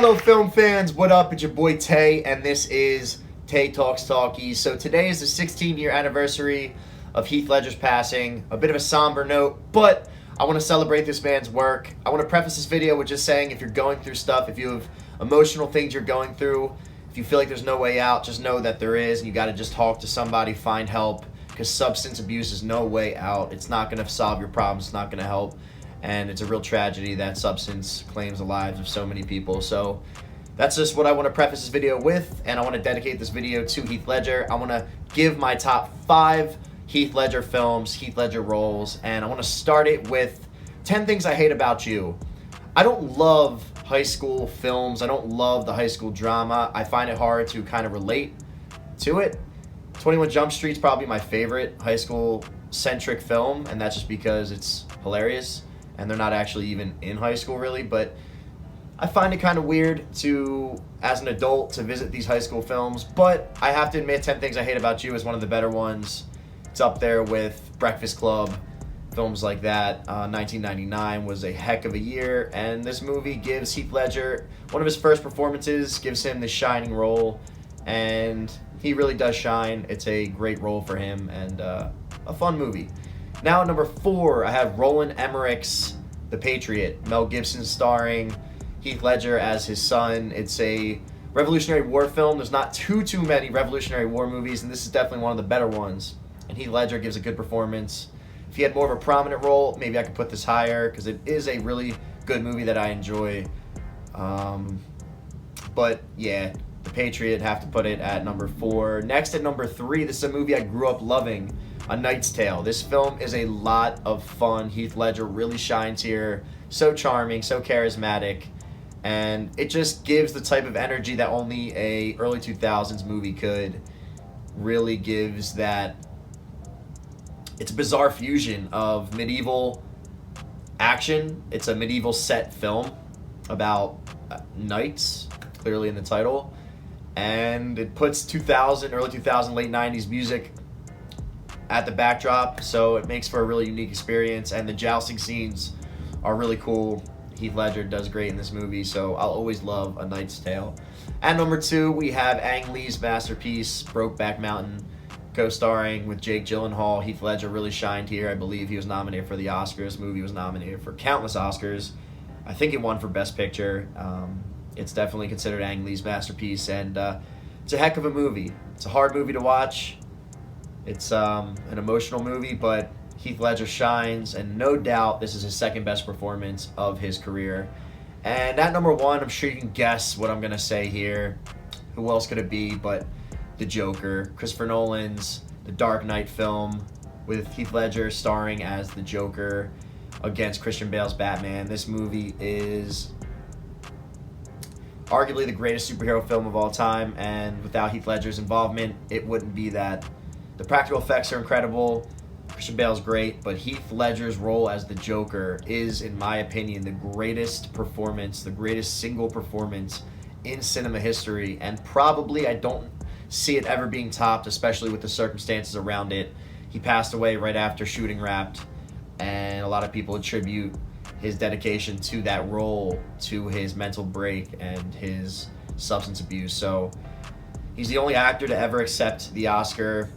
Hello film fans, what up? It's your boy Tay, and this is Tay Talks Talkies. So today is the 16-year anniversary of Heath Ledger's passing. A bit of a somber note, but I want to celebrate this man's work. I want to preface this video with just saying, if you're going through stuff, if you have emotional things you're going through, if you feel like there's no way out, just know that there is, and you got to just talk to somebody, find help, because substance abuse is no way out. It's not going to solve your problems, it's not going to help. And it's a real tragedy that substance claims the lives of so many people. So that's just what I want to preface this video with, and I want to dedicate this video to Heath Ledger. I want to give my top 5 Heath Ledger films, Heath Ledger roles, and I want to start it with 10 things I hate about you. I don't love high school films. I don't love the high school drama. I find it hard to kind of relate to it. 21 Jump Street's probably my favorite high school-centric film, and that's just because it's hilarious. And they're not actually even in high school, really. But I find it kind of weird to, as an adult, to visit these high school films. But I have to admit, 10 Things I Hate About You is one of the better ones. It's up there with Breakfast Club, films like that. 1999 was a heck of a year. And this movie gives Heath Ledger one of his first performances, gives him the shining role. And he really does shine. It's a great role for him and a fun movie. Now at number 4, I have Roland Emmerich's The Patriot. Mel Gibson starring Heath Ledger as his son. It's a Revolutionary War film. There's not too many Revolutionary War movies, and this is definitely one of the better ones. And Heath Ledger gives a good performance. If he had more of a prominent role, maybe I could put this higher, because it is a really good movie that I enjoy. But yeah, The Patriot, have to put it at number 4. Next at number 3, this is a movie I grew up loving. A Knight's Tale. This film is a lot of fun. Heath Ledger really shines here. So charming, so charismatic, and it just gives the type of energy that only a early 2000s movie could. Really gives that. It's a bizarre fusion of medieval action. It's a medieval set film about knights, clearly in the title, and it puts 2000, early 2000, late 90s music at the backdrop, so it makes for a really unique experience, and the jousting scenes are really cool. Heath Ledger does great in this movie, so I'll always love A Knight's Tale. At number 2, we have Ang Lee's masterpiece, Brokeback Mountain, co-starring with Jake Gyllenhaal. Heath Ledger really shined here. I believe he was nominated for the Oscars. This movie was nominated for countless Oscars. I think it won for Best Picture. It's definitely considered Ang Lee's masterpiece, and it's a heck of a movie. It's a hard movie to watch. It's an emotional movie, but Heath Ledger shines, and no doubt this is his second best performance of his career. And at number 1, I'm sure you can guess what I'm going to say here. Who else could it be but the Joker? Christopher Nolan's The Dark Knight film with Heath Ledger starring as the Joker against Christian Bale's Batman. This movie is arguably the greatest superhero film of all time, and without Heath Ledger's involvement, it wouldn't be that. The practical effects are incredible. Christian Bale's great, but Heath Ledger's role as the Joker is, in my opinion, the greatest performance, the greatest single performance in cinema history, and probably I don't see it ever being topped, especially with the circumstances around it. He passed away right after shooting Wrapped, and a lot of people attribute his dedication to that role to his mental break and his substance abuse. So he's the only actor to ever accept the Oscar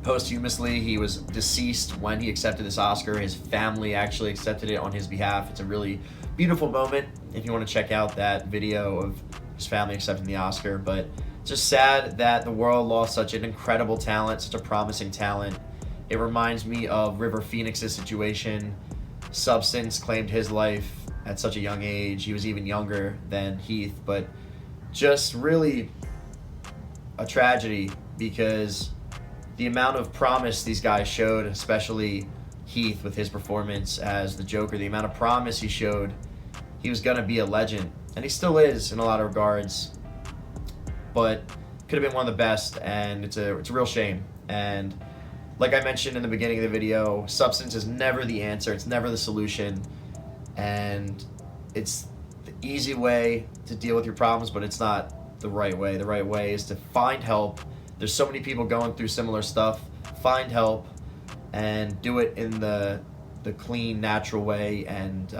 posthumously. He was deceased when he accepted this Oscar. His family actually accepted it on his behalf. It's a really beautiful moment if you want to check out that video of his family accepting the Oscar. But it's just sad that the world lost such an incredible talent, such a promising talent. It reminds me of River Phoenix's situation. Substance claimed his life at such a young age. He was even younger than Heath, but just really a tragedy, because the amount of promise these guys showed, especially Heath with his performance as the Joker, the amount of promise he showed, he was going to be a legend. And he still is in a lot of regards. But could have been one of the best, and it's a real shame. And like I mentioned in the beginning of the video, substance is never the answer. It's never the solution. And it's the easy way to deal with your problems, but it's not the right way. The right way is to find help. There's so many people going through similar stuff. Find help and do it in the clean, natural way, and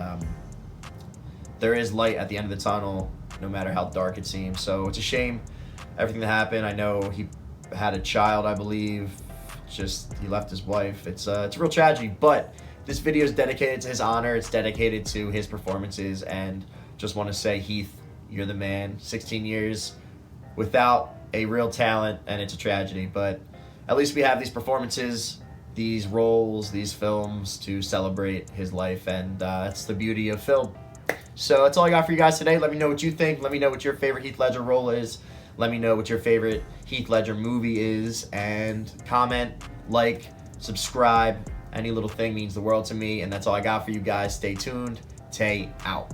there is light at the end of the tunnel, no matter how dark it seems. So it's a shame, everything that happened. I know he had a child, I believe. He left his wife. It's a real tragedy, but this video is dedicated to his honor. It's dedicated to his performances, and just want to say, Heath, you're the man. 16 years without a real talent, and it's a tragedy, but at least we have these performances, these roles, these films to celebrate his life, and that's the beauty of film. So that's all I got for you guys today. Let me know what you think. Let me know what your favorite Heath Ledger role is. Let me know what your favorite Heath Ledger movie is, and comment, like, subscribe. Any little thing means the world to me, and that's all I got for you guys. Stay tuned. Tay out.